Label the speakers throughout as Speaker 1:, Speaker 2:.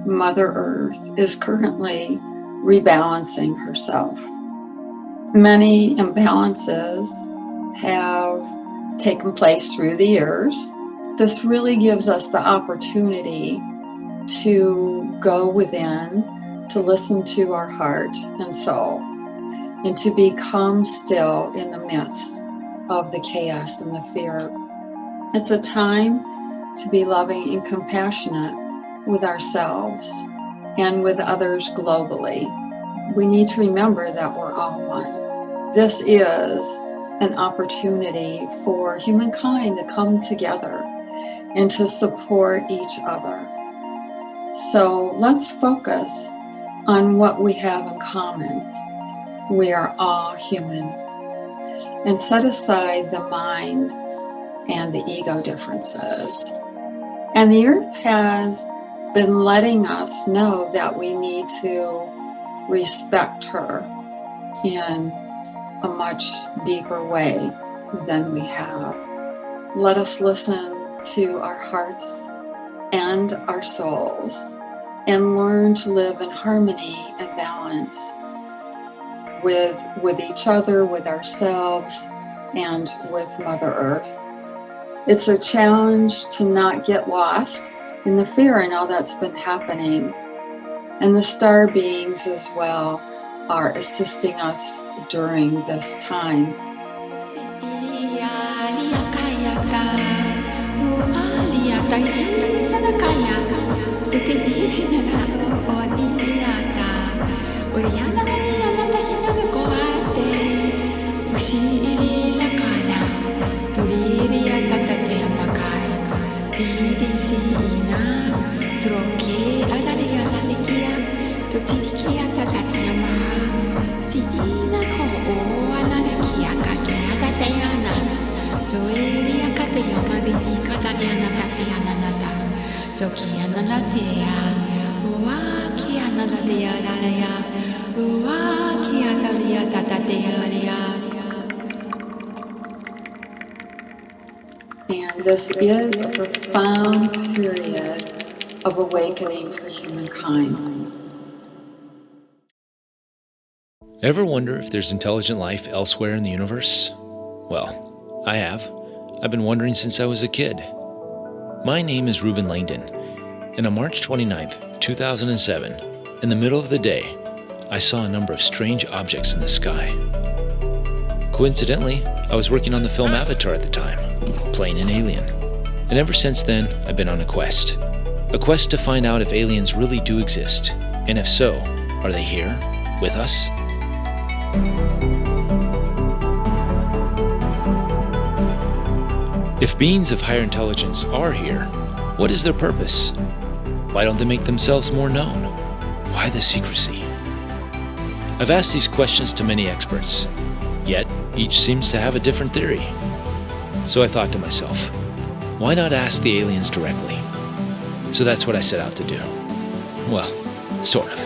Speaker 1: Mother Earth is currently rebalancing herself. Many imbalances have taken place through the years. This really gives us the opportunity to go within, to listen to our heart and soul, and to become still in the midst of the chaos and the fear. It's a time to be loving and compassionate with ourselves and with others globally. We need to remember that we're all one. This is an opportunity for humankind to come together and to support each other. So let's focus on what we have in common. We are all human. And set aside the mind and the ego differences. And the earth has been letting us know that we need to respect her in a much deeper way than we have. Let us listen to our hearts and our souls and learn to live in harmony and balance with each other, with ourselves, and with Mother Earth. It's a challenge to not get lost in the fear and all that's been happening. And the star beings as well are assisting us during this time. And this is a profound period of awakening for humankind.
Speaker 2: Ever wonder if there's intelligent life elsewhere in the universe? Well, I have. I've been wondering since I was a kid. My name is Reuben Langdon, and on March 29th, 2007, in the middle of the day, I saw a number of strange objects in the sky. Coincidentally, I was working on the film Avatar at the time, playing an alien. And ever since then, I've been on a quest. A quest to find out if aliens really do exist, and if so, are they here, with us? If beings of higher intelligence are here, what is their purpose? Why don't they make themselves more known? Why the secrecy? I've asked these questions to many experts, yet each seems to have a different theory. So I thought to myself, why not ask the aliens directly? So that's what I set out to do. Well, sort of.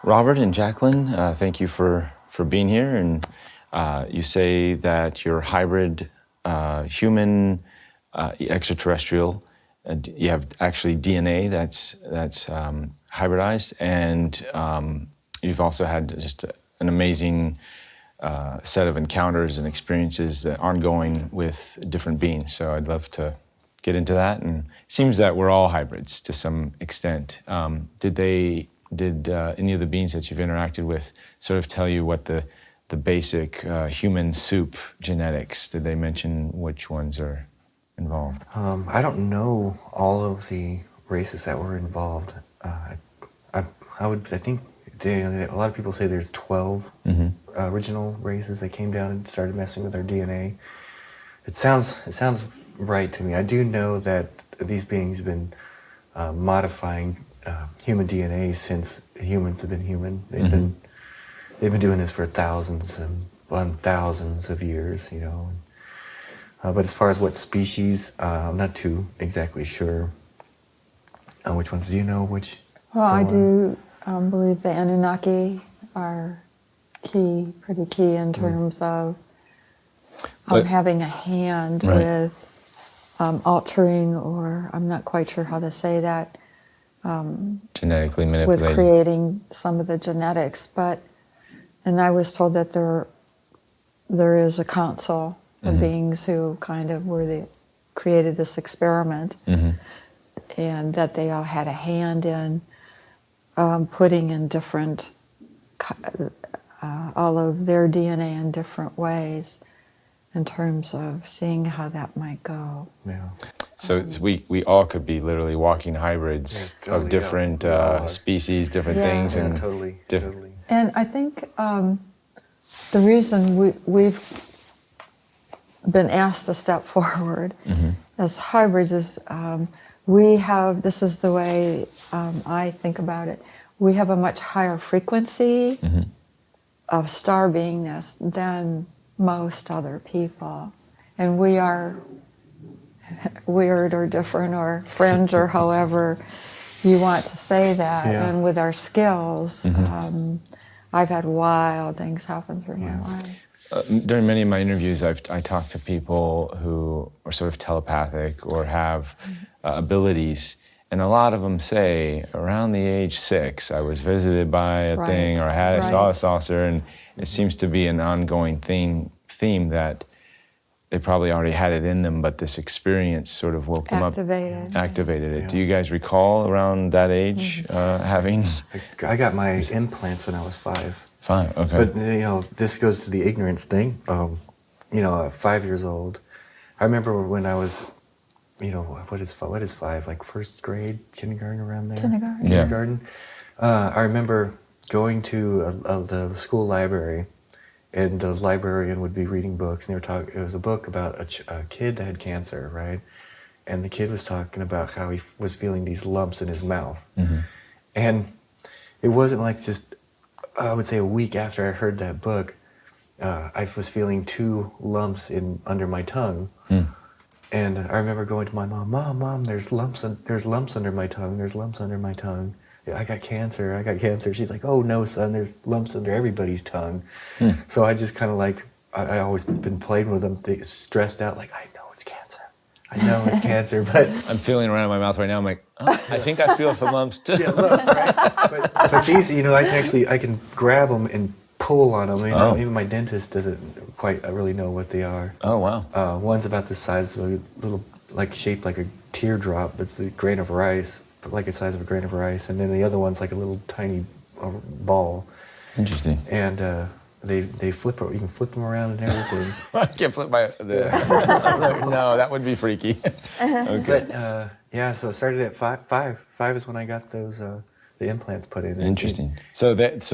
Speaker 3: Robert and Jacquelin, thank you for being here. And you say that you're hybrid, human, extraterrestrial. You have actually DNA that's hybridized, and you've also had just an amazing set of encounters and experiences that are ongoing with different beings. So I'd love to get into that. And it seems that we're all hybrids to some extent. Did any of the beings that you've interacted with sort of tell you what the the basic human soup genetics? Did they mention which ones are involved?
Speaker 4: I don't know all of the races that were involved. I think a lot of people say there's 12 original races that came down and started messing with our DNA. It sounds right to me. I do know that these beings have been modifying human DNA since humans have been human. They've been doing this for thousands and thousands of years, you know. But as far as what species, I'm not too exactly sure which ones. Do you know which?
Speaker 1: Well, I do believe the Anunnaki are pretty key in terms of having a hand with altering, or I'm not quite sure how to say that,
Speaker 3: genetically manipulating.
Speaker 1: with creating some of the genetics. And I was told that there is a council of beings who kind of created this experiment, and that they all had a hand in putting in different, all of their DNA in different ways in terms of seeing how that might go.
Speaker 4: Yeah.
Speaker 3: So we all could be literally walking hybrids of different species, different things, and
Speaker 4: totally.
Speaker 1: And I think the reason we've been asked to step forward as hybrids is this is the way I think about it, we have a much higher frequency of star beingness than most other people. And we are weird or different or fringe or however you want to say that.
Speaker 4: Yeah.
Speaker 1: And with our skills, I've had wild things happen through my life.
Speaker 3: During many of my interviews, I talk to people who are sort of telepathic or have abilities, and a lot of them say, around the age 6, I was visited by a thing, or I saw a saucer, and it seems to be an ongoing theme that they probably already had it in them, but this experience sort of woke them up. Activated it.
Speaker 4: Yeah.
Speaker 3: Do you guys recall around that age having?
Speaker 4: I got my implants when I was 5.
Speaker 3: 5, okay.
Speaker 4: But, you know, this goes to the ignorance thing. You know, at 5 years old, I remember when I was, you know, what is 5? Like first grade, kindergarten, around there? Kindergarten. I remember going to the school library, and the librarian would be reading books, and it was a book about a kid that had cancer, right? And the kid was talking about how he was feeling these lumps in his mouth. And it wasn't like just, I would say a week after I heard that book, I was feeling 2 lumps under my tongue. And I remember going to my mom, Mom, there's lumps under my tongue, there's lumps under my tongue. Yeah, I got cancer. She's like, oh no, son, there's lumps under everybody's tongue. So I just kind of like, I always been playing with them, stressed out, like, I know it's cancer, but...
Speaker 3: I'm feeling around in my mouth right now, I'm like, oh, I think I feel some lumps too.
Speaker 4: Yeah, lumps, right? But these, you know, I can grab them and pull on them. You know, even my dentist doesn't quite really know what they are.
Speaker 3: Oh, wow.
Speaker 4: One's about the size of a little, like shaped like a teardrop. It's a grain of rice, but like the size of a grain of rice. And then the other one's like a little tiny ball.
Speaker 3: Interesting.
Speaker 4: And they flip. You can flip them around and everything.
Speaker 3: I can't flip my... No, that would be freaky. Okay.
Speaker 4: But yeah, so it started at 5. 5 is when I got those the implants put in.
Speaker 3: Interesting. So that's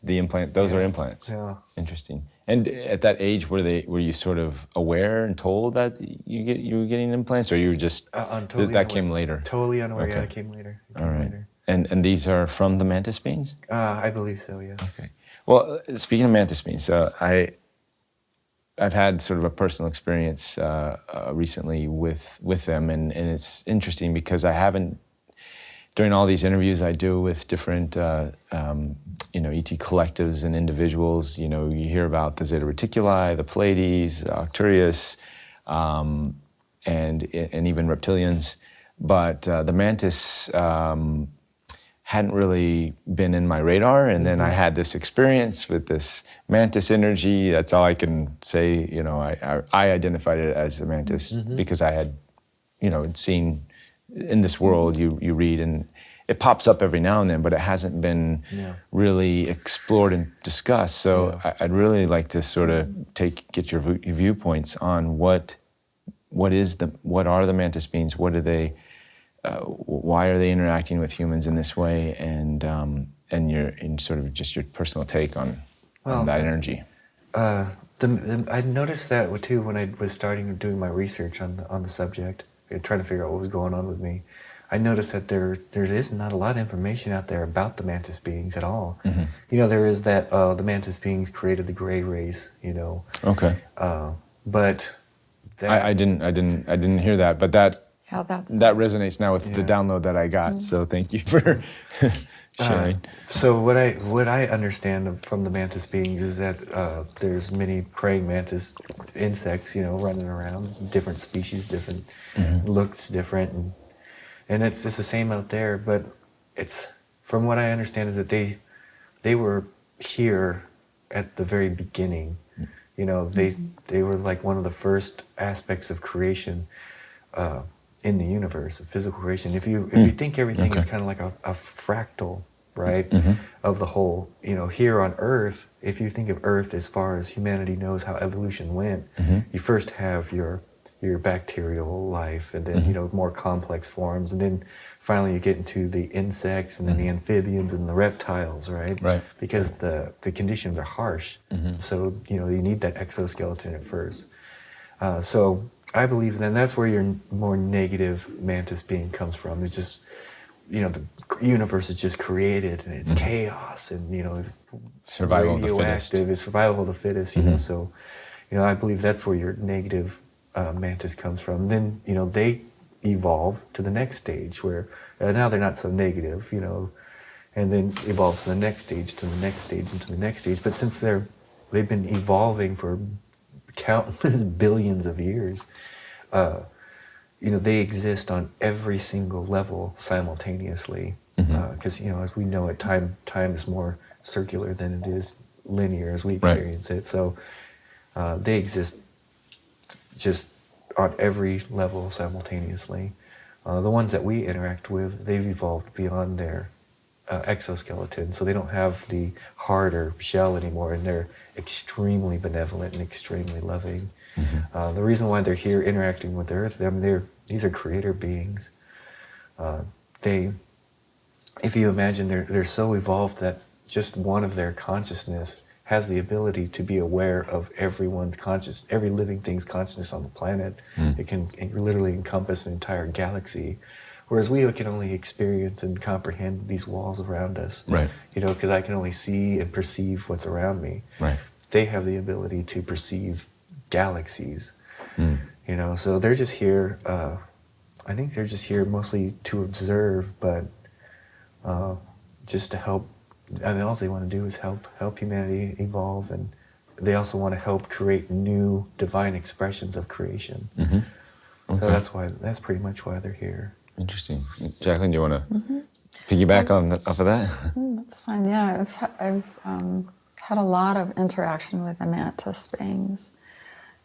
Speaker 3: the implant. Those are implants.
Speaker 4: Yeah.
Speaker 3: Interesting. And at that age, were you sort of aware and told that you were getting implants, or you were just
Speaker 4: totally
Speaker 3: that came later?
Speaker 4: Totally unaware.
Speaker 3: Okay.
Speaker 4: Yeah, it came later.
Speaker 3: All right. And these are from the mantis beings?
Speaker 4: I believe so. Yeah.
Speaker 3: Okay. Well, speaking of mantis beings, I've had sort of a personal experience recently with them, and it's interesting because I haven't. During all these interviews I do with different, ET collectives and individuals, you hear about the Zeta Reticuli, the Pleiades, Arcturus, and even reptilians. But the Mantis hadn't really been in my radar. And then I had this experience with this Mantis energy. That's all I can say. I identified it as a Mantis because I had, seen in this world, you read, and it pops up every now and then, but it hasn't been really explored and discussed. So I'd really like to sort of get your viewpoints on what are the mantis beings? What are they? Why are they interacting with humans in this way? And sort of just your personal take on that energy.
Speaker 4: I noticed that too when I was doing my research on the subject, trying to figure out what was going on with me. I noticed that there is not a lot of information out there about the mantis beings at all. Mm-hmm. There is that the mantis beings created the gray race.
Speaker 3: Okay.
Speaker 4: But
Speaker 3: I didn't hear that, but that resonates now with the download that I got. Mm-hmm. So thank you for sharing.
Speaker 4: So what I understand from the mantis beings is that there's many praying mantis insects, running around, different species, different looks, different, and it's the same out there. But it's, from what I understand, is that they were here at the very beginning. They were like one of the first aspects of creation in the universe, of physical creation. If you think everything is kind of like a fractal, right, of the whole, here on Earth, if you think of Earth as far as humanity knows how evolution went, you first have your bacterial life, and then more complex forms, and then finally you get into the insects, and then the amphibians and the reptiles, right?
Speaker 3: Right.
Speaker 4: Because the conditions are harsh, so you need that exoskeleton at first. So I believe then that's where your more negative mantis being comes from. It's just, the universe is just created, and it's chaos, and
Speaker 3: survival of the fittest.
Speaker 4: It's survival of the fittest. So I believe that's where your negative mantis comes from. Then they evolve to the next stage where now they're not so negative, and then evolve to the next stage, to the next stage, and to the next stage. But since they've been evolving for countless billions of years, they exist on every single level simultaneously. Because as we know it, time is more circular than it is linear as we experience it. So they exist just on every level simultaneously. The ones that we interact with, they've evolved beyond their exoskeleton, so they don't have the hard or shell anymore, and they're extremely benevolent and extremely loving. The reason why they're here interacting with Earth, these are creator beings. If you imagine, they're so evolved that just one of their consciousness has the ability to be aware of every living thing's consciousness on the planet. It can literally encompass an entire galaxy, whereas we can only experience and comprehend these walls around us.
Speaker 3: Right.
Speaker 4: Because I can only see and perceive what's around me.
Speaker 3: Right.
Speaker 4: They have the ability to perceive galaxies. So they're just here. I think they're just here mostly to observe, but just to help. All they want to do is help humanity evolve, and they also want to help create new divine expressions of creation. Okay. So that's pretty much why they're here.
Speaker 3: Interesting. Jacquelin, do you want to piggyback off of that?
Speaker 1: That's fine. Yeah, I've had a lot of interaction with the mantis beings,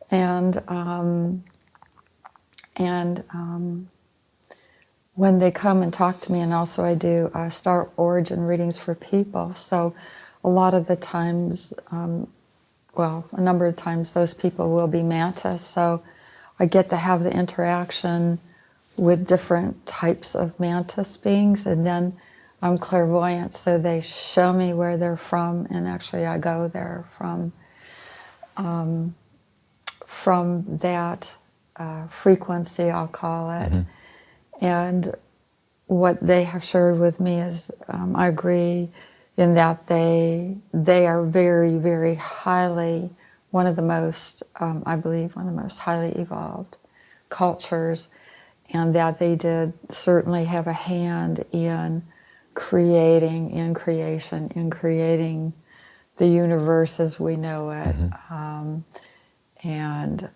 Speaker 1: and when they come and talk to me, and also I do star origin readings for people. So a lot of the times, a number of times, those people will be mantis. So I get to have the interaction with different types of mantis beings, and then I'm clairvoyant, so they show me where they're from, and actually I go there from that frequency, I'll call it. And what they have shared with me is, I agree in that they are very, very highly, one of the most, I believe, one of the most highly evolved cultures, and that they did certainly have a hand in creating the universe as we know it. And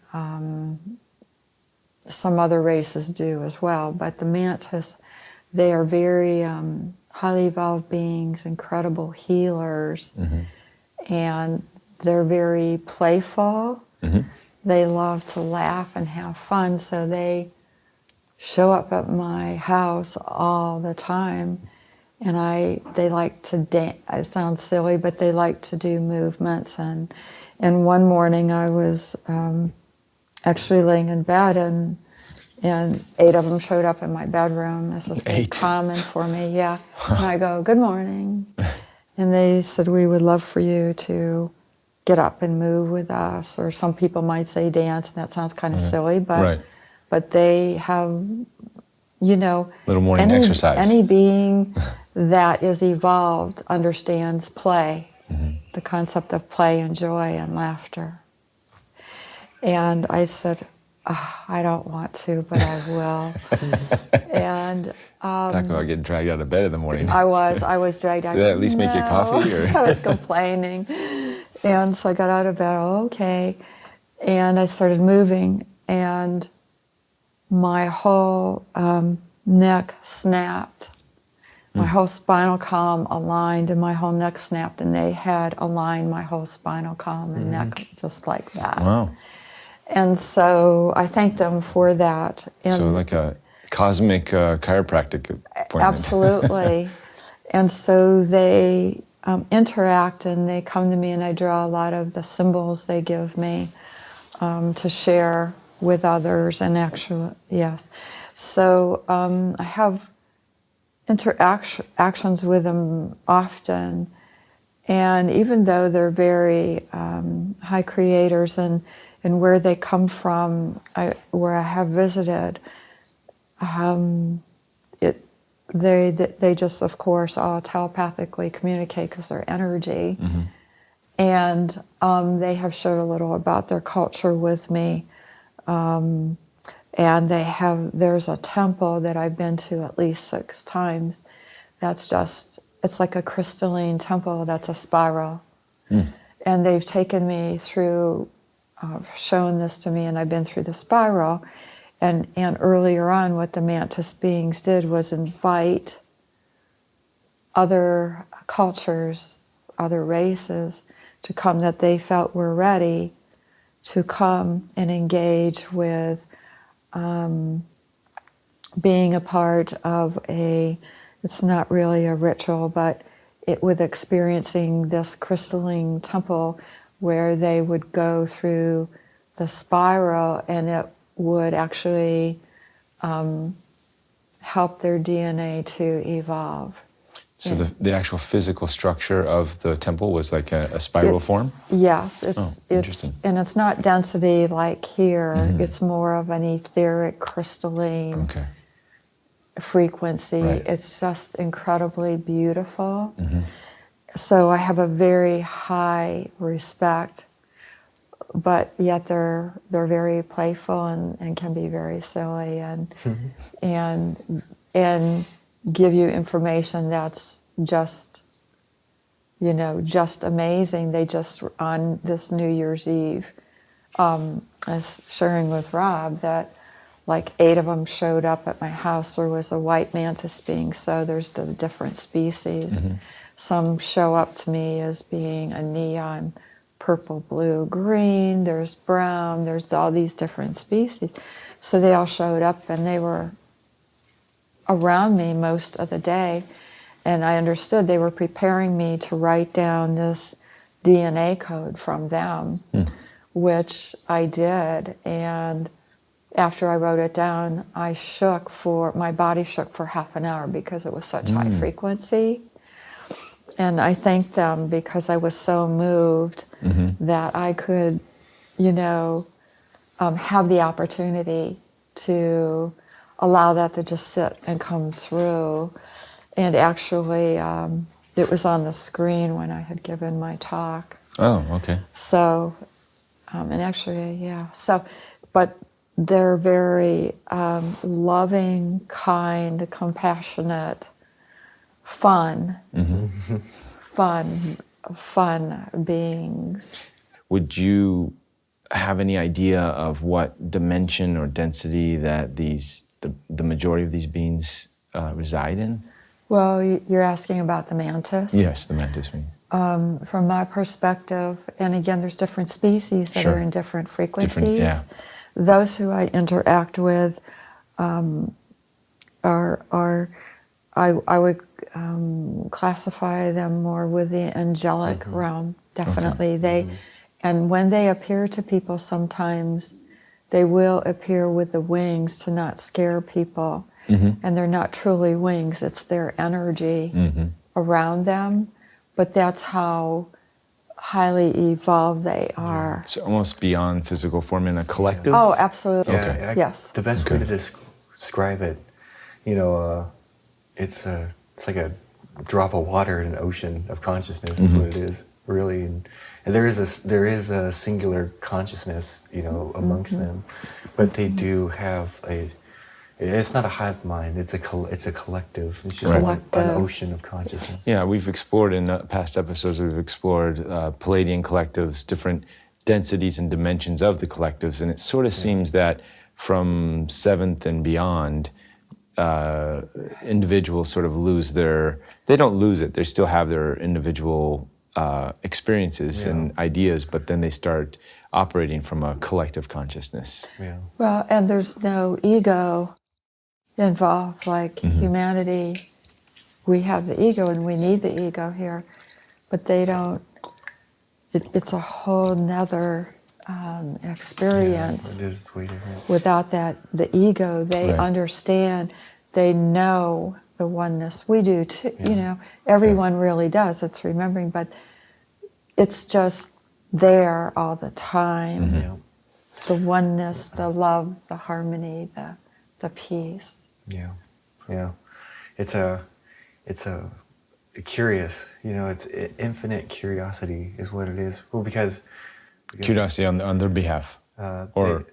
Speaker 1: some other races do as well, but the mantis, they are very highly evolved beings, incredible healers, and they're very playful. They love to laugh and have fun, so they show up at my house all the time, and they like to dance. It sounds silly, but they like to do movements. And one morning I was actually laying in bed, and 8 of them showed up in my bedroom. This is very common for me, yeah. And I go, "Good morning." And they said, "We would love for you to get up and move with us." Or some people might say dance, and that sounds kind of silly, but they have,
Speaker 3: little morning exercise.
Speaker 1: Any being that is evolved understands play, the concept of play and joy and laughter. And I said, "I don't want to, but I will." And
Speaker 3: talk about getting dragged out of bed in the morning.
Speaker 1: I was dragged out.
Speaker 3: Did that at least make you coffee? Or?
Speaker 1: I was complaining. And so I got out of bed, okay, and I started moving, and my whole neck snapped. My whole spinal column aligned, and my whole neck snapped, and they had aligned my whole spinal column and neck just like that.
Speaker 3: Wow.
Speaker 1: And so I thanked them for that. And
Speaker 3: so like a cosmic chiropractic appointment.
Speaker 1: Absolutely. And so they interact, and they come to me, and I draw a lot of the symbols they give me to share with others. And actually, yes. So I have interactions with them often. And even though they're very high creators, and where they come from, where I have visited, they just, of course, all telepathically communicate because they're energy. And they have shared a little about their culture with me. And there's a temple that I've been to at least 6 times. It's like a crystalline temple that's a spiral. And they've taken me through, shown this to me, and I've been through the spiral. And earlier on, what the Mantis beings did was invite other cultures, other races, to come that they felt were ready to come and engage with being a part of it's not really a ritual, but with experiencing this crystalline temple where they would go through the spiral, and it would actually help their DNA to evolve.
Speaker 3: So the actual physical structure of the temple was like a spiral form?
Speaker 1: Yes, and it's not density like here. It's more of an etheric, crystalline frequency. Right. It's just incredibly beautiful. So I have a very high respect, but yet they're very playful and can be very silly and give you information that's just amazing. They just, on this New Year's Eve, I was sharing with Rob that like 8 of them showed up at my house. There was a white mantis being, so there's the different species. Some show up to me as being a neon purple, blue, green, there's brown, there's all these different species. So they all showed up, and they were around me most of the day, and I understood they were preparing me to write down this DNA code from them, which I did. And after I wrote it down, my body shook for half an hour because it was such high frequency. And I thanked them because I was so moved that I could, have the opportunity to allow that to just sit and come through. And actually, it was on the screen when I had given my talk.
Speaker 3: Oh, okay.
Speaker 1: So, and actually, yeah. So, but they're very loving, kind, compassionate, fun beings.
Speaker 3: Would you have any idea of what dimension or density that the majority of these beings reside in?
Speaker 1: Well, you're asking about the mantis?
Speaker 3: Yes, the mantis being.
Speaker 1: From my perspective, and again, there's different species that are in different frequencies. Those who I interact with are
Speaker 5: I would classify them more with the angelic realm, definitely. And when they appear to people, sometimes they will appear with the wings to not scare people. And they're not truly wings, it's their energy around them. But that's how highly evolved they are.
Speaker 3: It's almost beyond physical form in a collective?
Speaker 5: Oh, absolutely.
Speaker 4: Yeah,
Speaker 5: Yes.
Speaker 4: The best way to describe it, you know, it's like a drop of water in an ocean of consciousness is what it is, really. And there is a singular consciousness, you know, amongst them, but they do have it's not a hive mind, it's a collective. It's just an ocean of consciousness.
Speaker 3: Yeah, we've explored in past episodes, we've explored Palladian collectives, different densities and dimensions of the collectives, and it sort of seems that from seventh and beyond, individuals sort of they don't lose it, they still have their individual experiences and ideas, but then they start operating from a collective consciousness.
Speaker 4: Yeah.
Speaker 5: Well, and there's no ego involved, like humanity. We have the ego and we need the ego here, but they don't. It's a whole nother experience.
Speaker 4: Yeah, it is way different.
Speaker 5: Without the ego, they understand, they know the oneness. We do too, you know, everyone really does, it's remembering, but it's just there all the time. The oneness, the love, the harmony, the peace.
Speaker 4: Yeah. It's a curious, you know, it's infinite curiosity is what it is. Well, because
Speaker 3: Curiosity on their behalf.
Speaker 4: They're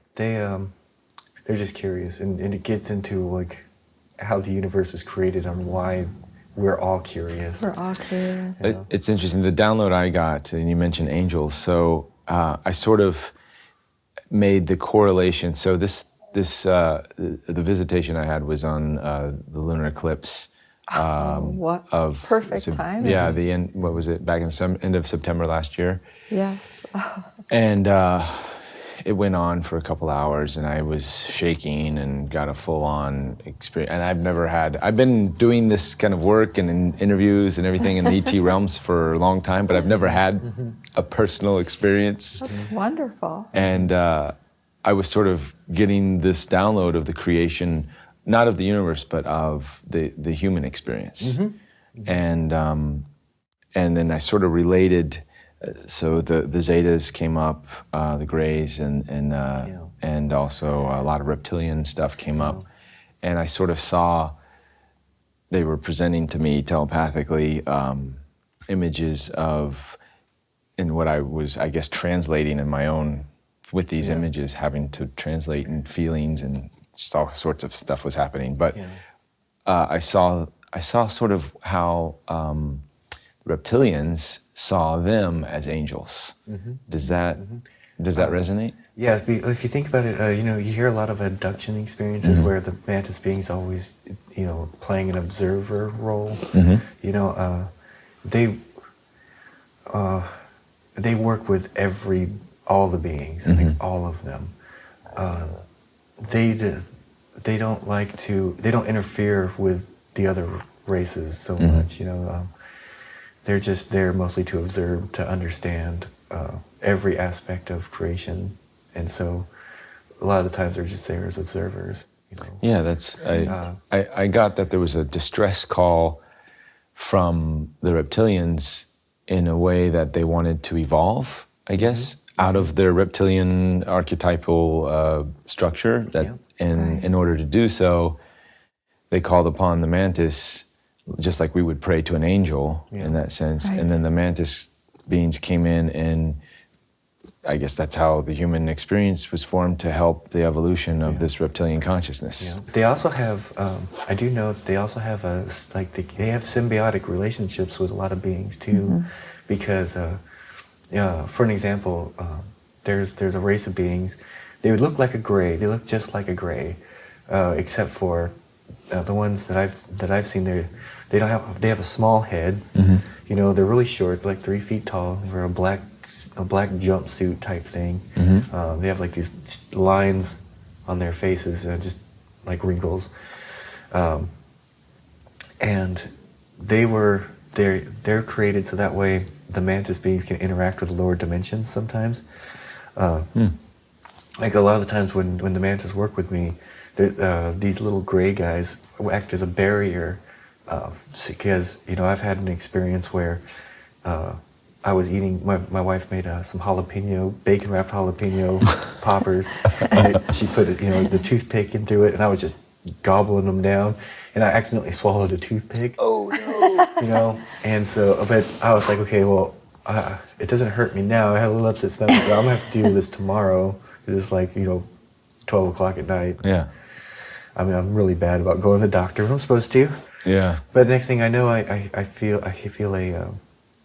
Speaker 4: just curious, and it gets into like how the universe was created and why we're all curious.
Speaker 5: We're all curious.
Speaker 3: It's interesting, the download I got, and you mentioned angels, so I sort of made the correlation. So the visitation I had was on the lunar eclipse.
Speaker 5: What perfect time.
Speaker 3: Yeah, what was it, back in end of September last year.
Speaker 5: Yes.
Speaker 3: And it went on for a couple hours, and I was shaking and got a full-on experience. And I've been doing this kind of work and in interviews and everything in the ET realms for a long time, but I've never had a personal experience.
Speaker 5: That's wonderful.
Speaker 3: And I was sort of getting this download of the creation, not of the universe, but of the human experience. And then I sort of related. So the Zetas came up, the Greys, and also a lot of reptilian stuff came up, and I sort of saw they were presenting to me telepathically images of, in what I was, I guess, translating in my own with these images, having to translate in feelings and all sorts of stuff was happening. But I saw sort of how reptilians saw them as angels. Does that resonate?
Speaker 4: Yeah, if you think about it, you know, you hear a lot of abduction experiences where the Mantis being's always, you know, playing an observer role. You know, they work with all the beings, I think all of them. They don't interfere with the other races so much, you know. They're just there mostly to observe, to understand every aspect of creation, and so a lot of the times they're just there as observers. You know?
Speaker 3: Yeah, I got that there was a distress call from the reptilians in a way that they wanted to evolve, I guess, out of their reptilian archetypal structure. In order to do so, they called upon the Mantis, just like we would pray to an angel in that sense. And then the Mantis beings came in, and I guess that's how the human experience was formed to help the evolution of this reptilian consciousness.
Speaker 4: They also have, I do know that they also have they have symbiotic relationships with a lot of beings too, because for an example, there's a race of beings. They would look like a gray. They look just like a gray, except for the ones that I've seen. They have a small head. You know, they're really short, like 3 feet tall. They wear a black jumpsuit type thing. They have like these lines on their faces, just like wrinkles. and they're created so that way the mantis beings can interact with lower dimensions sometimes. Like a lot of the times when the mantis work with me, these little gray guys act as a barrier, because I've had an experience where I was eating. My wife made some bacon wrapped jalapeno poppers, and she put the toothpick into it, and I was just gobbling them down, and I accidentally swallowed a toothpick. Oh no! And so, but I was like, okay, well, it doesn't hurt me now. I had a little upset stomach, but I'm gonna have to deal with this tomorrow. It's like 12 o'clock at night.
Speaker 3: Yeah.
Speaker 4: I mean, I'm really bad about going to the doctor when I'm supposed to.
Speaker 3: Yeah.
Speaker 4: But next thing I know, I feel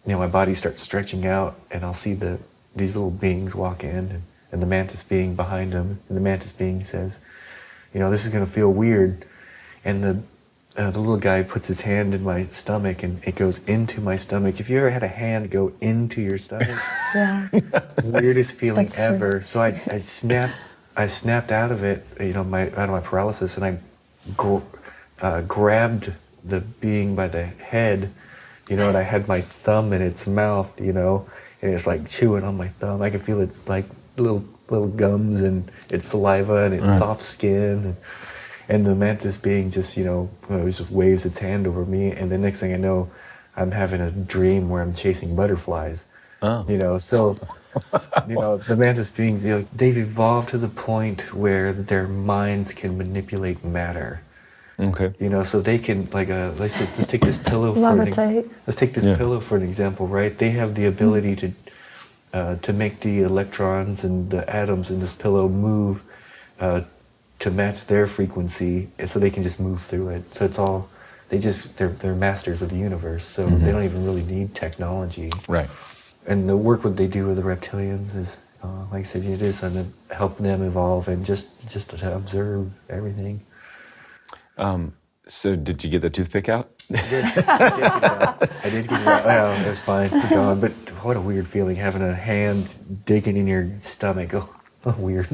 Speaker 4: my body starts stretching out, and I'll see these little beings walk in, and the mantis being behind them, and the mantis being says, this is going to feel weird, and the little guy puts his hand in my stomach, and it goes into my stomach. If you ever had a hand go into your stomach,
Speaker 5: Yeah.
Speaker 4: weirdest feeling
Speaker 5: That's
Speaker 4: ever.
Speaker 5: true.
Speaker 4: So I snapped out of it, out of my paralysis, and I grabbed the being by the head, and I had my thumb in its mouth, and it's like chewing on my thumb. I could feel its like little gums and its saliva and its soft skin, and the mantis being just it just waves its hand over me, and the next thing I know, I'm having a dream where I'm chasing butterflies.
Speaker 3: Oh.
Speaker 4: So the mantis beings, they've evolved to the point where their minds can manipulate matter.
Speaker 3: Okay.
Speaker 4: So they can, like, let's take this pillow.
Speaker 5: Levitate.
Speaker 4: Let's take this pillow for an example, right? They have the ability to make the electrons and the atoms in this pillow move to match their frequency, and so they can just move through it. So it's all they're masters of the universe. So they don't even really need technology.
Speaker 3: Right.
Speaker 4: And the work what they do with the reptilians is, like I said, it is to help them evolve and just to observe everything.
Speaker 3: So did you get the toothpick out?
Speaker 4: I did get it out. Yeah, it was fine. It's gone. But what a weird feeling having a hand digging in your stomach. Oh weird.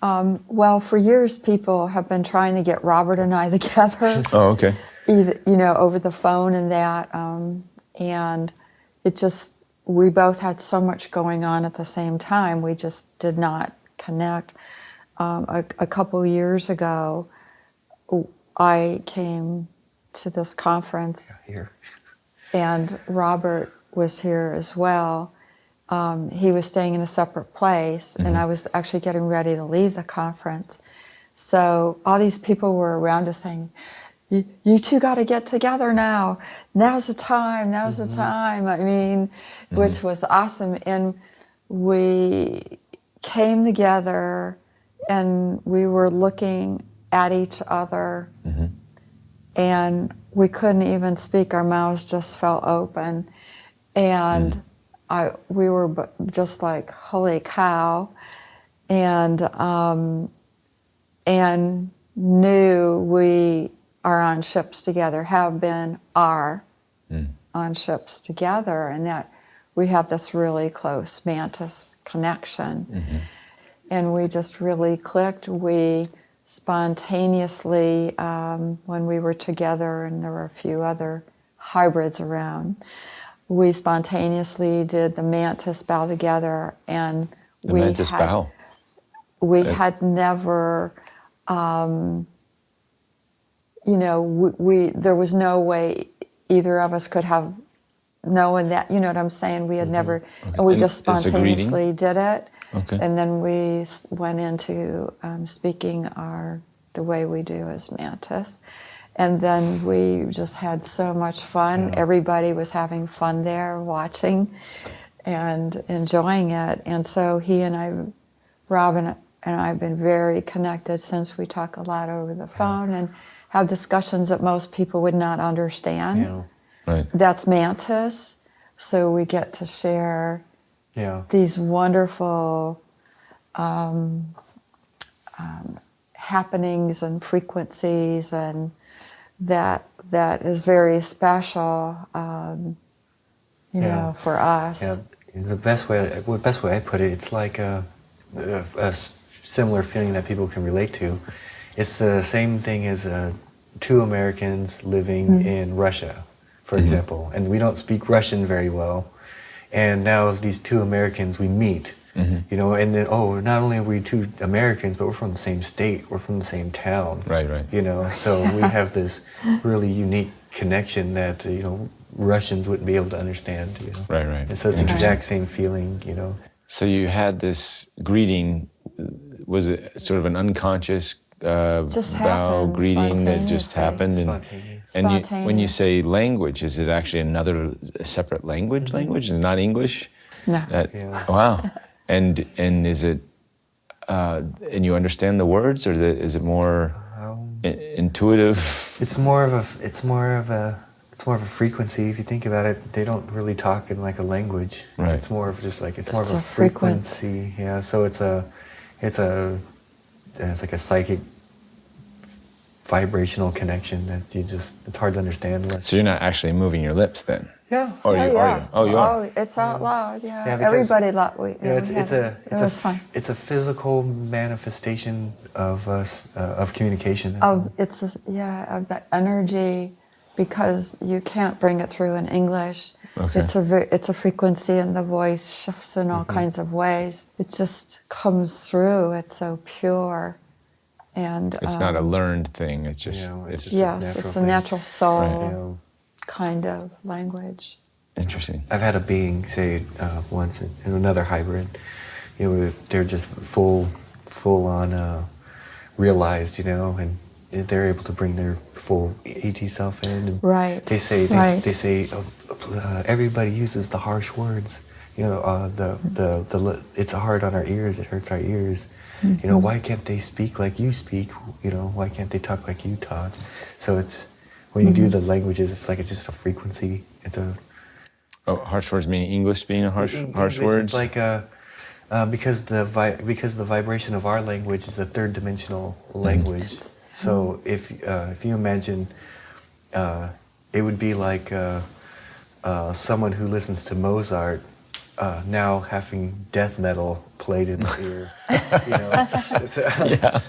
Speaker 5: Well, for years, people have been trying to get Robert and I together.
Speaker 3: Oh, okay.
Speaker 5: Either, over the phone and that. And it just, we both had so much going on at the same time. We just did not connect. A couple years ago, I came to this conference,
Speaker 4: Here.
Speaker 5: and Robert was here as well. He was staying in a separate place, and I was actually getting ready to leave the conference. So all these people were around us saying, you two got to get together now. Now's the time, now's the time. I mean, which was awesome. And we came together, and we were looking at each other, and we couldn't even speak. Our mouths just fell open, and we were just like, holy cow, and knew we are on ships together, are on ships together, and that we have this really close mantis connection. And we just really clicked. We spontaneously, when we were together, and there were a few other hybrids around, we spontaneously did the mantis bow together, and we had never, there was no way either of us could have known that, you know what I'm saying? We had never, and we just spontaneously did it.
Speaker 3: Okay.
Speaker 5: And then we went into speaking the way we do as Mantis. And then we just had so much fun. Yeah. Everybody was having fun there, watching and enjoying it. And so he and I, Robin and I, have been very connected since. We talk a lot over the phone and have discussions that most people would not understand.
Speaker 4: Yeah.
Speaker 3: Right.
Speaker 5: That's Mantis. So we get to share these wonderful happenings and frequencies, and that is very special, for us.
Speaker 4: Yeah, the best way I put it, it's like a similar feeling that people can relate to. It's the same thing as two Americans living in Russia, for example, and we don't speak Russian very well. And now these two Americans, we meet, you know, and then, oh, not only are we two Americans, but we're from the same state, we're from the same town.
Speaker 3: Right, right.
Speaker 4: You know, so we have this really unique connection that, you know, Russians wouldn't be able to understand, you know.
Speaker 3: Right, right.
Speaker 4: And so it's the exact same feeling, you know.
Speaker 3: So you had this greeting, was it sort of an unconscious bow greeting that just happened? And when you say language, is it actually another separate language and not English?
Speaker 5: No.
Speaker 3: Wow. And is it, and you understand the words, or is it more intuitive?
Speaker 4: It's more of a frequency. If you think about it, they don't really talk in like a language.
Speaker 3: Right.
Speaker 4: It's more of just like, it's more of a frequency. Yeah. So it's like a psychic vibrational connection that it's hard to understand.
Speaker 3: So you're not actually moving your lips then?
Speaker 4: Yeah.
Speaker 3: Oh,
Speaker 5: yeah,
Speaker 3: you are? Oh, you are?
Speaker 5: Oh, it's out loud, yeah.
Speaker 4: Because,
Speaker 5: everybody loud.
Speaker 4: It's a physical manifestation of us, of communication.
Speaker 5: Of that energy, because you can't bring it through in English.
Speaker 3: Okay.
Speaker 5: It's a frequency, and the voice shifts in all kinds of ways. It just comes through. It's so pure. And
Speaker 3: it's not a learned thing. It's just
Speaker 5: it's a natural soul kind of language.
Speaker 3: Interesting.
Speaker 4: I've had a being say once in another hybrid, you know, they're just full on realized, you know, and they're able to bring their full ET self in. And
Speaker 5: right.
Speaker 4: They say everybody uses the harsh words. You know, it's hard on our ears. It hurts our ears. You know, why can't they speak like you speak? You know, why can't they talk like you talk? So it's when you do the languages, it's just a frequency. It's a
Speaker 3: harsh words meaning English being a harsh
Speaker 4: It's
Speaker 3: words.
Speaker 4: like because the vibration of our language is a third dimensional language. So if you imagine, it would be like someone who listens to Mozart now having death metal played in their ear. You know? So,
Speaker 3: I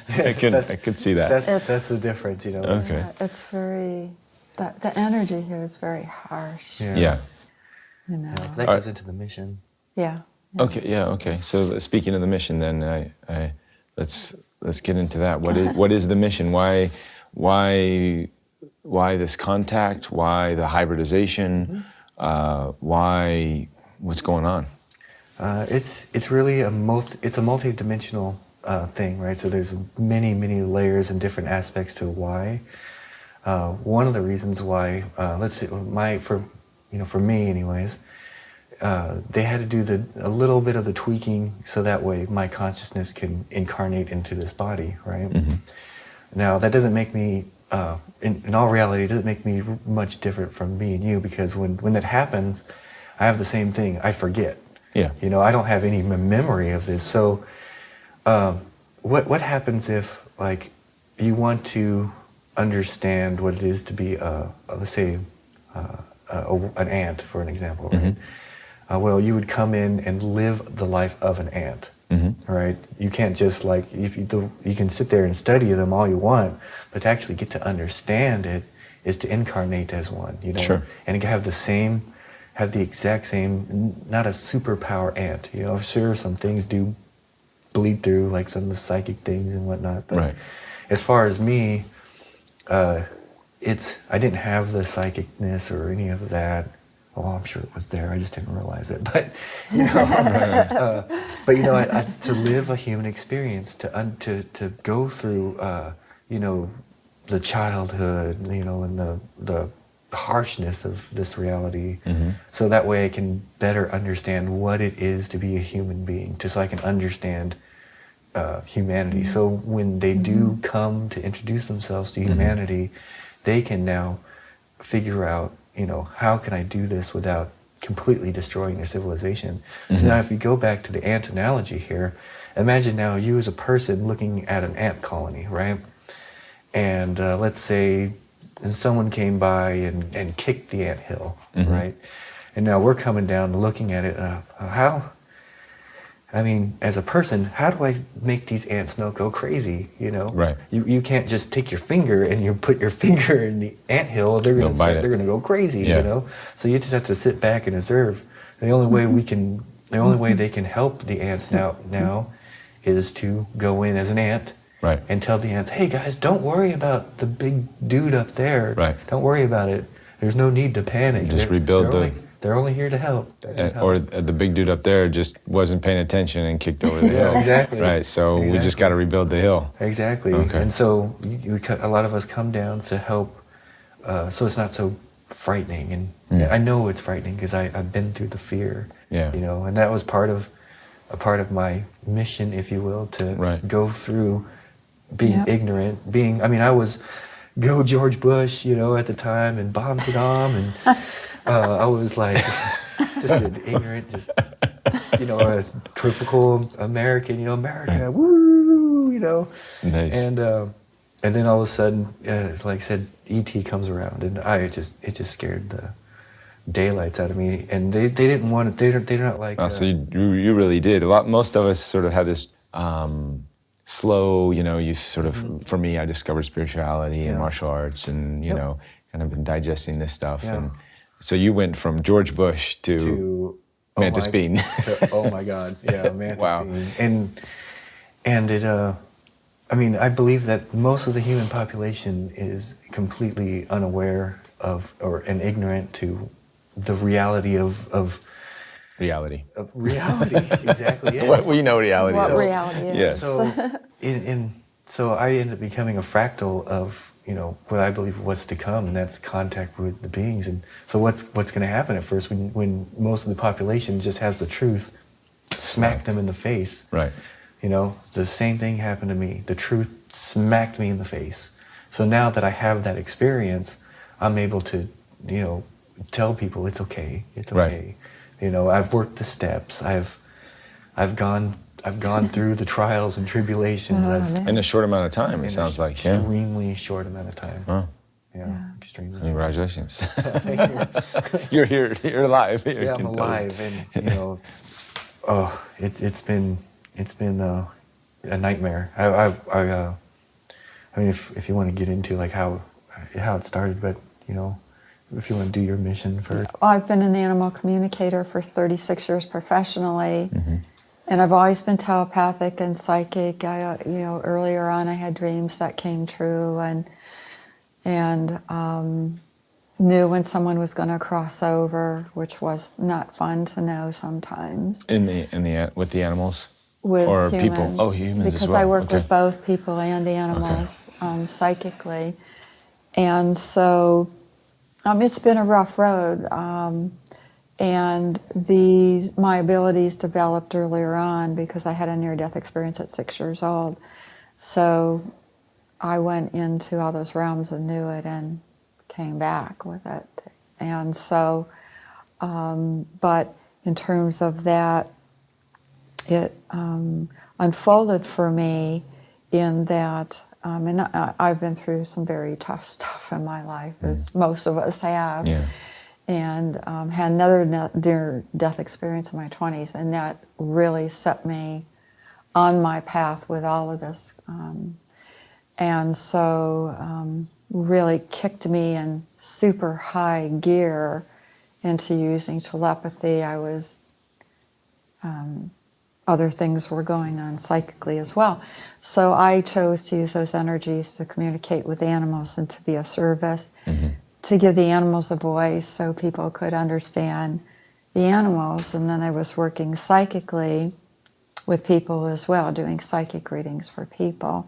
Speaker 3: could see that.
Speaker 4: That's the difference, you know.
Speaker 3: Okay.
Speaker 5: Yeah, it's very, the energy here is very harsh.
Speaker 3: Yeah.
Speaker 5: You know.
Speaker 4: That goes into the mission.
Speaker 5: Yeah.
Speaker 3: Okay. Yeah. Okay. So speaking of the mission, then let's get into that. What is the mission? Why this contact? Why the hybridization? Why? What's going on?
Speaker 4: It's really a multi-dimensional thing, right? So there's many layers and different aspects to why. One of the reasons why, let's say, for me anyways, they had to do a little bit of the tweaking so that way my consciousness can incarnate into this body, right? Now that doesn't make me, in all reality, it doesn't make me much different from me and you, because when that happens, I have the same thing. I forget.
Speaker 3: Yeah.
Speaker 4: You know, I don't have any memory of this. So, what happens if, like, you want to understand what it is to be, let's say, an ant, for an example, right? Well, you would come in and live the life of an ant, right? You can't just you can sit there and study them all you want, but to actually get to understand it is to incarnate as one, you know,
Speaker 3: Sure.
Speaker 4: and have the exact same, not a superpower ant, you know. Sure, some things do bleed through, like some of the psychic things and whatnot. But
Speaker 3: right.
Speaker 4: As far as me, I didn't have the psychicness or any of that. Oh, I'm sure it was there. I just didn't realize it. But you know, to live a human experience, to go through, you know, the childhood, you know, and the harshness of this reality, so that way I can better understand what it is to be a human being, just so I can understand humanity. So when they do come to introduce themselves to humanity, they can now figure out, you know, how can I do this without completely destroying their civilization? So now if you go back to the ant analogy here, imagine now you as a person looking at an ant colony, right? And let's say someone came by and kicked the anthill, right? And now we're coming down looking at it. I mean, as a person, how do I make these ants not go crazy? You know,
Speaker 3: Right.
Speaker 4: You can't just take your finger and you put your finger in the anthill. They're gonna go crazy.
Speaker 3: Yeah.
Speaker 4: You know, so you just have to sit back and observe. And the only way they can help the ants now is to go in as an ant.
Speaker 3: Right.
Speaker 4: And tell the ants, hey guys, don't worry about the big dude up there.
Speaker 3: Right.
Speaker 4: Don't worry about it. There's no need to panic.
Speaker 3: Just rebuild
Speaker 4: they're only here to help.
Speaker 3: Or the big dude up there just wasn't paying attention and kicked over the hill.
Speaker 4: Exactly.
Speaker 3: Right, so we just got to rebuild the hill.
Speaker 4: Exactly.
Speaker 3: Okay.
Speaker 4: And so a lot of us come down to help, so it's not so frightening. And I know it's frightening because I've been through the fear.
Speaker 3: Yeah.
Speaker 4: You know, and that was a part of my mission, if you will, to go through being ignorant. I was go George Bush, you know, at the time, and bomb Saddam, and I was like just an ignorant, just, you know, a typical American, you know, America, woo, you know.
Speaker 3: Nice.
Speaker 4: And then all of a sudden, like I said, E.T. comes around, and it just scared the daylights out of me. And they didn't want it. They're not like.
Speaker 3: So you really did. Most of us sort of had this slow, you know, you sort of, for me, I discovered spirituality and martial arts, and you know, kind of been digesting this stuff. And so you went from George Bush to Mantis bean.
Speaker 4: Oh my God, yeah, Mantis
Speaker 3: wow.
Speaker 4: bean. And it, I mean, I believe that most of the human population is completely unaware of and ignorant to the reality of
Speaker 3: reality.
Speaker 4: Of reality, exactly. Yeah.
Speaker 3: What we know reality
Speaker 5: what
Speaker 3: is.
Speaker 5: reality is.
Speaker 3: Yes.
Speaker 4: So I ended up becoming a fractal of, you know, what I believe what's to come, and that's contact with the beings. And so what's going to happen at first when most of the population just has the truth smack them in the face?
Speaker 3: Right.
Speaker 4: You know, the same thing happened to me. The truth smacked me in the face. So now that I have that experience, I'm able to, you know, tell people it's okay. It's okay.
Speaker 3: Right.
Speaker 4: You know, I've worked the steps. I've gone through the trials and tribulations.
Speaker 3: In a short amount of time, it sounds like.
Speaker 4: Extremely short amount of time.
Speaker 3: Oh.
Speaker 4: Yeah, extremely.
Speaker 3: Congratulations. You're here. You're alive.
Speaker 4: Yeah, I'm alive, and you know, it's been a nightmare. I mean, if you want to get into like how it started, but you know, if you want to do your mission first.
Speaker 5: I've been an animal communicator for 36 years professionally, and I've always been telepathic and psychic. You know, earlier on, I had dreams that came true, and knew when someone was going to cross over, which was not fun to know sometimes.
Speaker 3: With the animals.
Speaker 5: With
Speaker 3: or
Speaker 5: humans,
Speaker 3: people. Oh, humans
Speaker 5: because
Speaker 3: as well.
Speaker 5: I work with both people and animals psychically, and so it's been a rough road. And my abilities developed earlier on because I had a near-death experience at 6 years old. So I went into all those realms and knew it and came back with it. And so, but in terms of that, it unfolded for me in that, and I've been through some very tough stuff in my life, as most of us have.
Speaker 3: Yeah.
Speaker 5: And had another near-death experience in my 20s, and that really set me on my path with all of this. And so really kicked me in super high gear into using telepathy. I was, other things were going on psychically as well. So I chose to use those energies to communicate with animals and to be of service. To give the animals a voice so people could understand the animals. And then I was working psychically with people as well, doing psychic readings for people.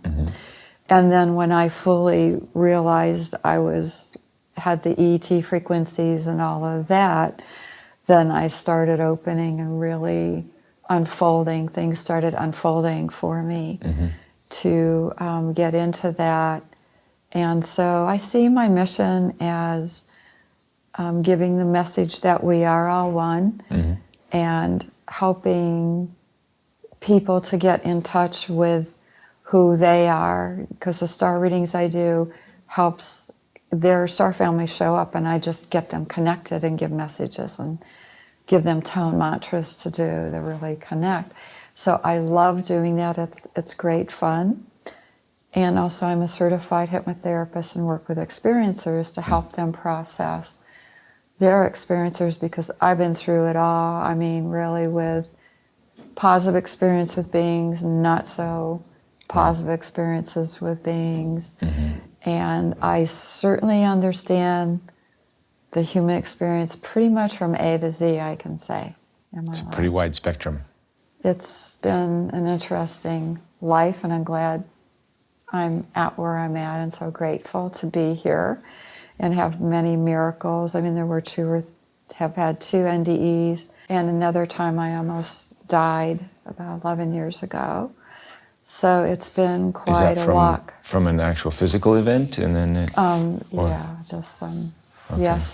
Speaker 5: And then when I fully realized I had the ET frequencies and all of that, then I started opening and really unfolding. Things started unfolding for me to get into that. And so I see my mission as giving the message that we are all one and helping people to get in touch with who they are, because the star readings I do helps their star family show up, and I just get them connected and give messages and give them tone mantras to do to really connect. So I love doing that. It's great fun. And also I'm a certified hypnotherapist and work with experiencers to help them process their experiencers, because I've been through it all. I mean, really, with positive experience with beings, not so positive experiences with beings. And I certainly understand the human experience pretty much from A to Z, I can say.
Speaker 3: It's a pretty wide spectrum.
Speaker 5: It's been an interesting life, and I'm glad I'm at where I'm at, and so grateful to be here and have many miracles. I mean, there were have had 2 NDEs, and another time I almost died about 11 years ago. So it's been quite a walk.
Speaker 3: From an actual physical event, and then
Speaker 5: just some. Okay. Yes,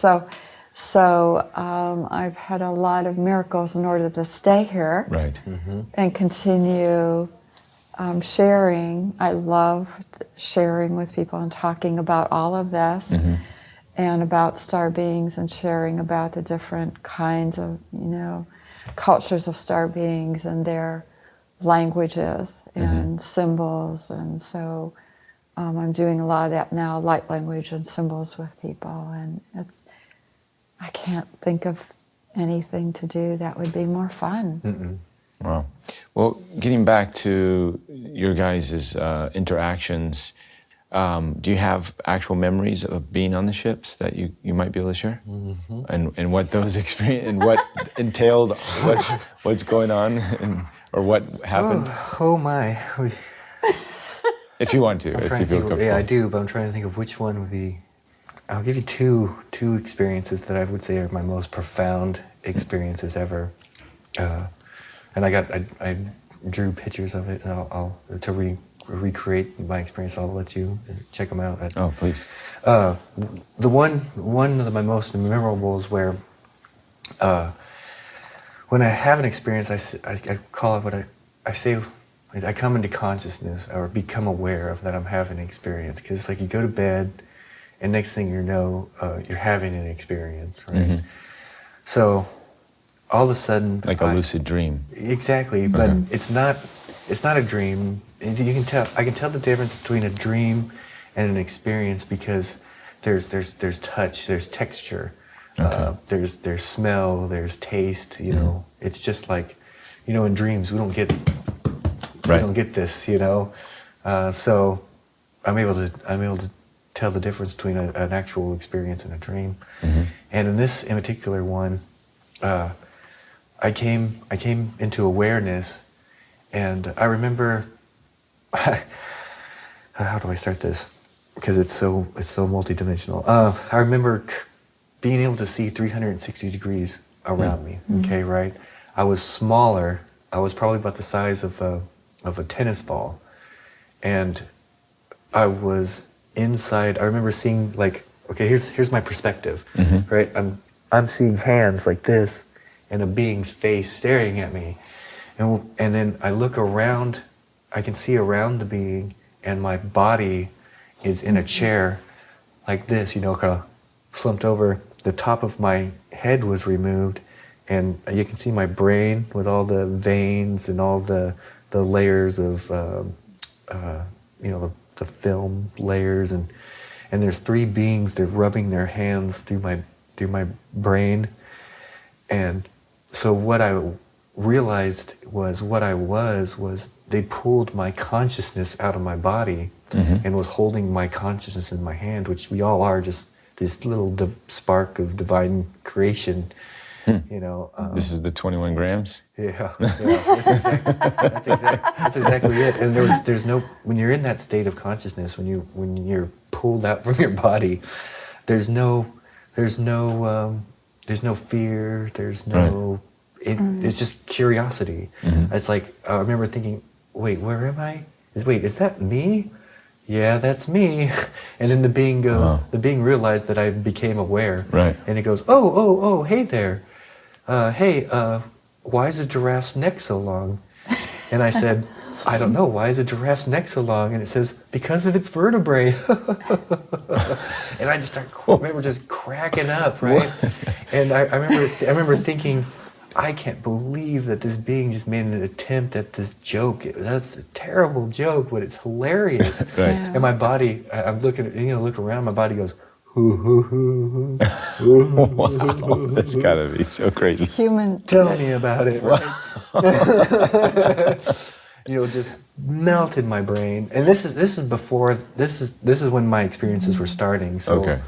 Speaker 5: so I've had a lot of miracles in order to stay here,
Speaker 3: right,
Speaker 5: and continue sharing. I love sharing with people and talking about all of this, and about star beings, and sharing about the different kinds of, cultures of star beings and their languages and symbols. And so I'm doing a lot of that now, light language and symbols with people. And I can't think of anything to do that would be more fun.
Speaker 3: Wow. Well, getting back to your guys' interactions, do you have actual memories of being on the ships that you might be able to share? And what those experience and what entailed, what's going on, or what happened?
Speaker 4: Oh my.
Speaker 3: If you want to, if you feel comfortable.
Speaker 4: Yeah, I do, but I'm trying to think of which one would be. I'll give you two experiences that I would say are my most profound experiences ever. And I drew pictures of it, and I'll to recreate my experience. I'll let you check them out.
Speaker 3: Oh, please.
Speaker 4: The one of my most memorable is where, when I have an experience, I call it what I say. I come into consciousness or become aware of that I'm having an experience, because it's like you go to bed, and next thing you know, you're having an experience, right? So all of a sudden,
Speaker 3: like a lucid dream.
Speaker 4: Exactly, but it's not a dream. You can tell. I can tell the difference between a dream and an experience, because there's touch, there's texture, there's smell, there's taste. It's just like, in dreams we don't get this. So I'm able to tell the difference between an actual experience and a dream. And in particular one, I came into awareness, and I remember. How do I start this? Because it's so multidimensional. I remember being able to see 360 degrees around me. Okay, right. I was smaller. I was probably about the size of a tennis ball, and I was inside. I remember seeing, like, okay, here's my perspective, right? I'm seeing hands like this, and a being's face staring at me, and then I look around. I can see around the being, and my body is in a chair like this, kind of slumped over. The top of my head was removed, and you can see my brain with all the veins and all the layers of, the film layers, and there's 3 beings. They're rubbing their hands through my brain, and so what I realized was what I was they pulled my consciousness out of my body and was holding my consciousness in my hand, which we all are, just this little spark of divine creation.
Speaker 3: This is the 21 grams?
Speaker 4: Yeah. That's exactly it. And there's no, when you're in that state of consciousness, when you're pulled out from your body, there's no fear, there's no, it's just curiosity. It's like, I remember thinking, wait, where am I? Is that me? Yeah, that's me. And then the being goes, the being realized that I became aware.
Speaker 3: Right.
Speaker 4: And it goes, oh, hey there. Why is a giraffe's neck so long? And I said, I don't know, why is a giraffe's neck so long? And it says, because of its vertebrae. And I remember just cracking up, right? And I remember thinking, I can't believe that this being just made an attempt at this joke. That's a terrible joke, but it's hilarious.
Speaker 3: Right.
Speaker 5: Yeah.
Speaker 4: And my body, I'm looking, look around, my body goes, hoo, hoo, hoo, hoo, hoo,
Speaker 3: Wow, that's gotta be so crazy.
Speaker 5: Human.
Speaker 4: tell me about it, right? Just melted my brain. And this is before, this is when my experiences were starting. So,
Speaker 3: Okay.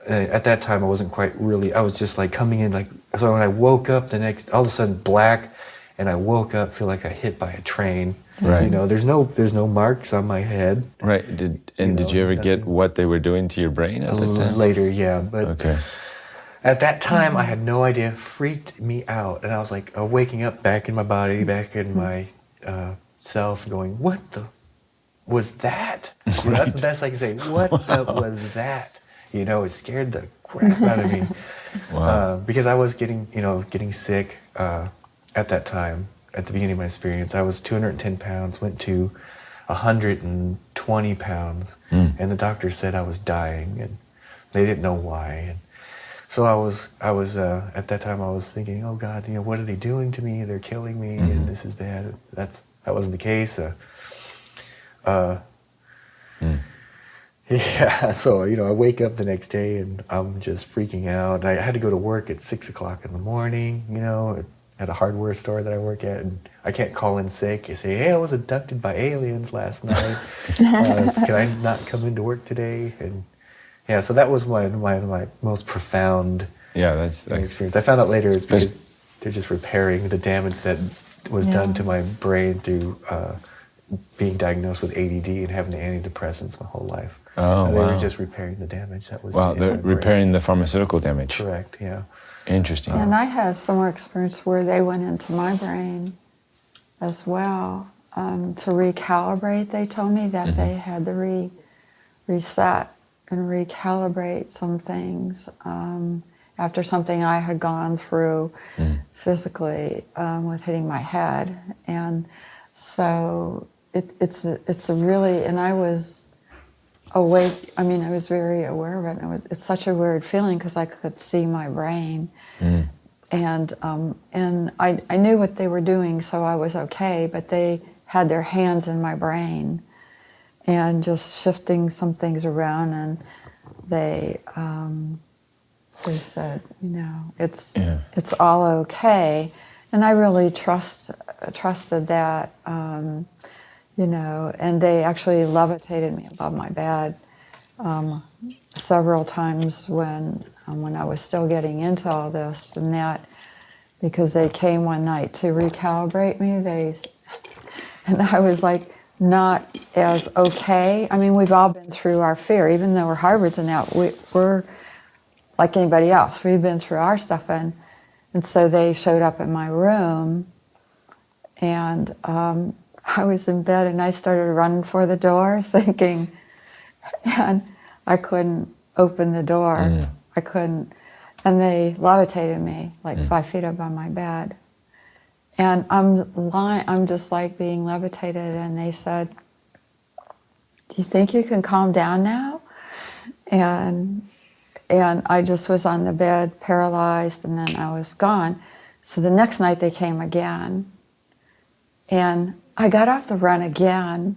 Speaker 4: At that time, I wasn't quite really, I was just like coming in, like, so when I woke up all of a sudden black, and I woke up, feel like I hit by a train.
Speaker 3: Right.
Speaker 4: There's no marks on my head.
Speaker 3: Right. Did you ever get what they were doing to your brain at that time?
Speaker 4: Later, yeah. But
Speaker 3: Okay.
Speaker 4: at that time, I had no idea. Freaked me out. And I was like waking up back in my body, back in my self, going, what the was that? That's the best I can say. What the was that? It scared the crap out of me.
Speaker 3: Wow.
Speaker 4: Because I was getting sick at that time, at the beginning of my experience. I was 210 pounds, went to 120 pounds, and the doctor said I was dying, and they didn't know why. And so I was at that time I was thinking, oh God, what are they doing to me? They're killing me, and this is bad. That wasn't the case. Yeah, so I wake up the next day and I'm just freaking out. I had to go to work at 6 o'clock in the morning, at a hardware store that I work at, and I can't call in sick. You say, hey, I was abducted by aliens last night. Can I not come into work today? And yeah, so that was one of my most profound
Speaker 3: That's
Speaker 4: experience. I found out later it's because they're just repairing the damage that was done to my brain through being diagnosed with ADD and having the antidepressants my whole life.
Speaker 3: Oh,
Speaker 4: and they
Speaker 3: wow.
Speaker 4: were just repairing the damage that was
Speaker 3: Wow,
Speaker 4: in
Speaker 3: they're
Speaker 4: my brain.
Speaker 3: repairing the pharmaceutical damage.
Speaker 4: Correct, yeah.
Speaker 3: Interesting.
Speaker 5: And I had a similar experience where they went into my brain as well to recalibrate. They told me that they had to reset and recalibrate some things after something I had gone through physically with hitting my head. And so it's a really, and I was awake. I mean, I was very aware of it. And it's such a weird feeling because I could see my brain, and I knew what they were doing, so I was okay. But they had their hands in my brain, and just shifting some things around, and they said, it's all okay, and I really trusted that. And they actually levitated me above my bed several times when I was still getting into all this and that, because they came one night to recalibrate me. And I was like not as okay. I mean, we've all been through our fear, even though we're hybrids and that we're like anybody else. We've been through our stuff, and so they showed up in my room, and I was in bed and I started running for the door thinking, and I couldn't open the door. I couldn't. And they levitated me like 5 feet above my bed. And I'm just like being levitated, and they said, do you think you can calm down now? And I just was on the bed, paralyzed, and then I was gone. So the next night they came again, and I got off the run again,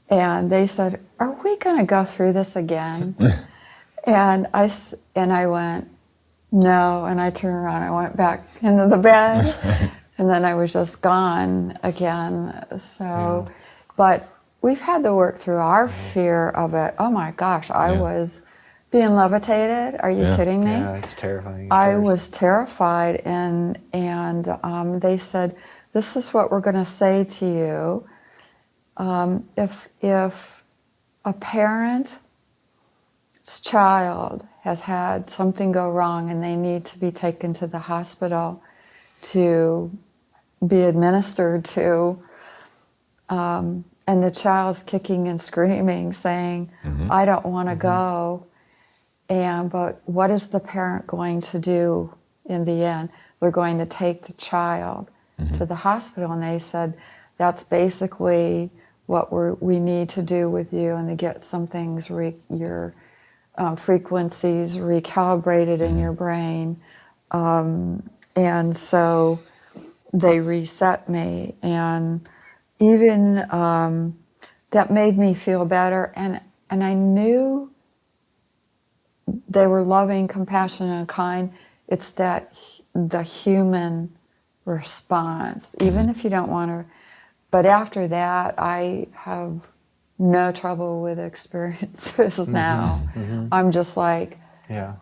Speaker 5: and they said, are we going to go through this again? and I went, no, and I turned around, I went back into the bed, and then I was just gone again. So, but we've had to work through our fear of it. Oh my gosh, I was being levitated. Are you kidding me?
Speaker 4: Yeah, it's terrifying.
Speaker 5: I was terrified, and they said, this is what we're going to say to you. If a parent's child has had something go wrong and they need to be taken to the hospital to be administered to, and the child's kicking and screaming, saying, I don't want to go, but what is the parent going to do in the end? They're going to take the child to the hospital, and they said that's basically what we need to do with you, and to get some things, your frequencies recalibrated in your brain, And so they reset me, and even that made me feel better. And I knew they were loving, compassionate, and kind. It's that the human response, even if you don't want to. But after that, I have no trouble with experiences now. I'm just like,
Speaker 4: Yeah.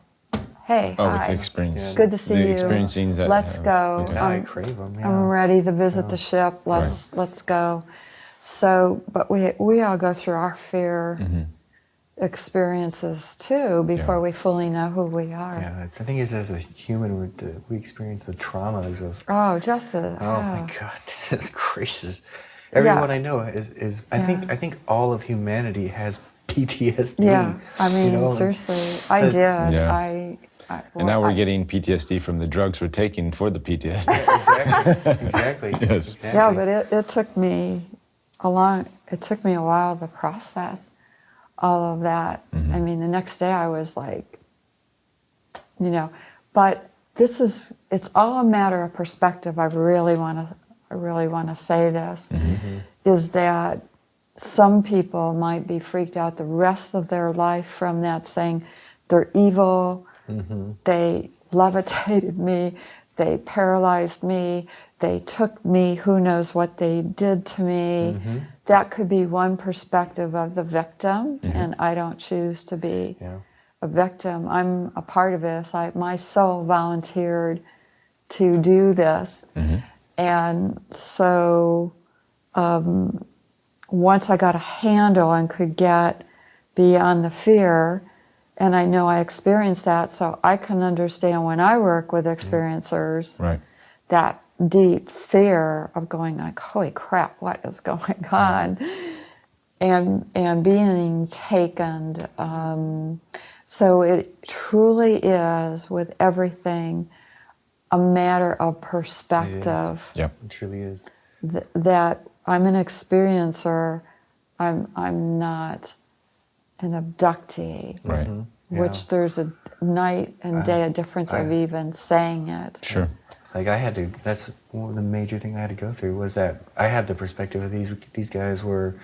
Speaker 5: hey,
Speaker 3: Oh,
Speaker 5: hi.
Speaker 3: with the experience.
Speaker 5: Good to see
Speaker 3: the
Speaker 5: you.
Speaker 3: Experiencing that.
Speaker 5: Let's go.
Speaker 3: Okay.
Speaker 4: Now I crave them. Yeah.
Speaker 5: I'm ready to visit the ship. Let's go. So, but we all go through our fear experiences too before we fully know who we are.
Speaker 4: Yeah, I think it's as a human, we experience the traumas of.
Speaker 5: Oh, just
Speaker 4: Oh my God, this is gracious. Everyone I know is I think all of humanity has PTSD.
Speaker 5: Yeah, I mean,
Speaker 4: you know?
Speaker 5: seriously, I did.
Speaker 3: Yeah.
Speaker 5: Well,
Speaker 3: And now we're getting PTSD from the drugs we're taking for the PTSD.
Speaker 4: Exactly.
Speaker 3: Yes.
Speaker 4: Exactly.
Speaker 5: Yeah, but it took me a while to process all of that. I mean, the next day I was like, but it's all a matter of perspective. I really want to say this, is that some people might be freaked out the rest of their life from that, saying they're evil, they levitated me, they paralyzed me, they took me, who knows what they did to me. That could be one perspective of the victim, and I don't choose to be a victim. I'm a part of this. My soul volunteered to do this. And so once I got a handle and could get beyond the fear, and I know I experienced that, so I can understand when I work with experiencers, that deep fear of going like, holy crap, what is going on? And being taken. So it truly is, with everything, a matter of perspective.
Speaker 4: It truly is.
Speaker 5: That I'm an experiencer, I'm not an abductee. Which there's a night and day a difference of even saying it.
Speaker 3: Sure.
Speaker 4: Like that's one of the major thing I had to go through, was that I had the perspective of these guys were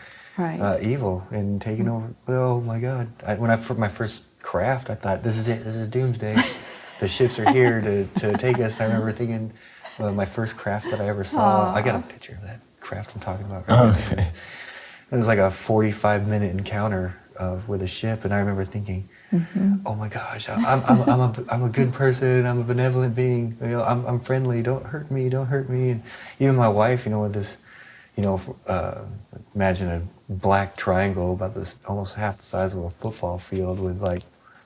Speaker 4: evil and taking over. Oh my God! For my first craft, I thought, this is it. This is doomsday. The ships are here to take us. I remember thinking, my first craft that I ever saw. I got a picture of that craft I'm talking about. Okay. It was like a 45-minute encounter with a ship, and I remember thinking, oh my gosh, I'm a good person. I'm a benevolent being. I'm friendly. Don't hurt me. Don't hurt me. And even my wife, with this, imagine a black triangle about this, almost half the size of a football field, with like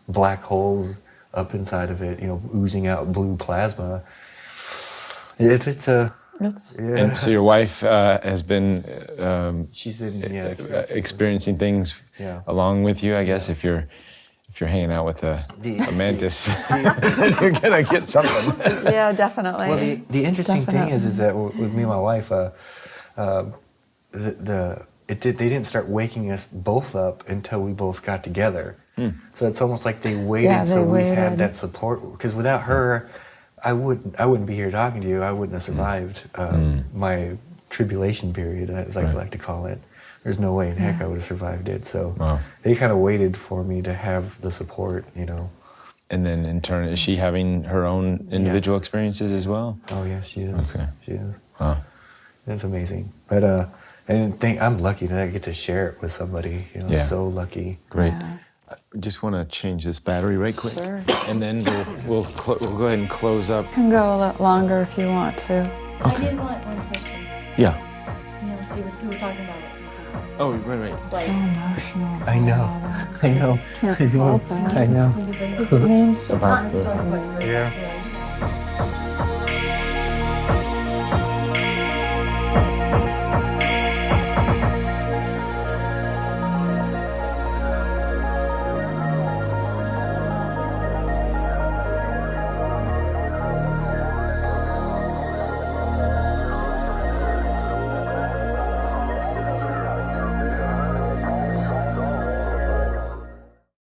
Speaker 4: black holes up inside of it, oozing out blue plasma.
Speaker 3: And so your wife has been
Speaker 4: she's been
Speaker 3: experiencing things along with you, I guess. If you're hanging out with a mantis, you're gonna get something.
Speaker 5: Yeah, definitely.
Speaker 4: Well, the interesting thing is that with me and my wife, they didn't start waking us both up until we both got together. So it's almost like they waited, we had that support. Because without her, I wouldn't be here talking to you. I wouldn't have survived my tribulation period, as I like to call it. There's no way in heck I would have survived it. So they kind of waited for me to have the support,
Speaker 3: And then in turn, is she having her own individual experiences as well?
Speaker 4: Oh yes, she is.
Speaker 3: Okay.
Speaker 4: She is.
Speaker 3: Wow.
Speaker 4: It's amazing. But I'm lucky that I get to share it with somebody. So lucky.
Speaker 3: Great. I just want to change this battery right quick.
Speaker 5: Sure.
Speaker 3: And then we'll go ahead and close up.
Speaker 5: Can go a lot longer if you want to.
Speaker 6: I did want one question.
Speaker 3: Yeah.
Speaker 6: You were talking about it.
Speaker 3: Oh, right.
Speaker 5: So emotional.
Speaker 4: I know.
Speaker 5: I know.
Speaker 4: I know.
Speaker 5: It means
Speaker 6: Not in front of what you were
Speaker 4: Yeah.
Speaker 6: doing.